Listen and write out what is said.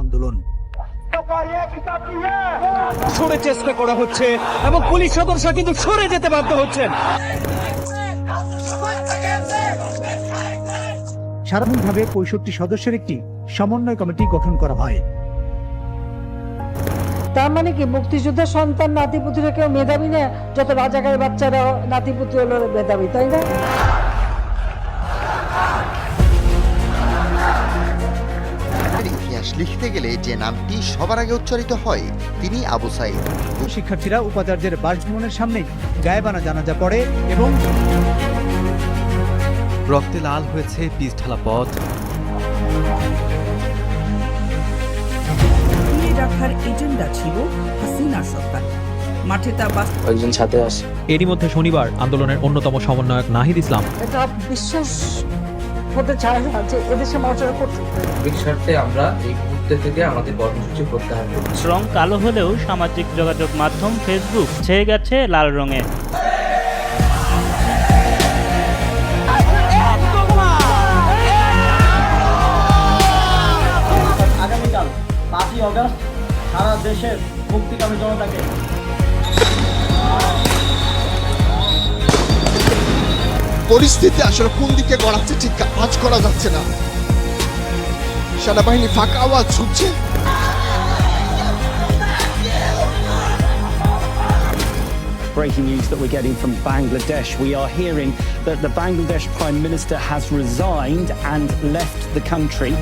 আন্দোলন। সরে চেষ্টা করা হচ্ছে এবং পুলিশ সদস্য কিন্তু সরে যেতে বাধ্য হচ্ছেন। সাধারণভাবে 65 সদস্যের একটি সমন্বয় কমিটি গঠন করা হয়। তার মানে কি মুক্তিযোদ্ধার সন্তান নাতিপুতিরা কেউ মেধাবী না, যত রাজাকারের বাচ্চারা নাতিপুতি হলো মেধাবী, তাই না? ইতিহাস লিখতে গেলে যে নামটি সবার আগে উচ্চারিত হয় তিনি আবু সাইদ। শিক্ষার্থীরা উপাচার্যের বাসভবনের সামনে গায়েবানা জানাজা পড়ে এবং রক্তে লাল হয়েছে পিচঢালা পথ। রাখার এজেন্ডা ছিল হাসিনার সরকার, মাঠে তা একজন সাথে আসে। এরই মধ্যে শনিবার আন্দোলনের অন্যতম সমন্বয়ক নাহিদ ইসলাম এটা বিশ্বাস হতে চায় না যে এদেশে মানুষেরা করছে। শর্তে আমরা এই মুহূর্তে থেকে আমাদের কর্মসূচি প্রত্যাহার করব। রং কালো হলেও সামাজিক যোগাযোগ মাধ্যম ফেসবুক ছেয়ে গেছে লাল রঙে। আগামীকাল 5ই অগস্ট সারা দেশের মুক্তিকামী জনতাকে পরিস্থিতি আসলে কোন দিকে গড়াচ্ছে ঠিক আজ করা যাচ্ছে না। সেনাবাহিনী ফাঁকা আওয়াজ শুনছে। Breaking news that we're getting from Bangladesh. We are hearing that the Bangladesh Prime Minister has resigned and left the country.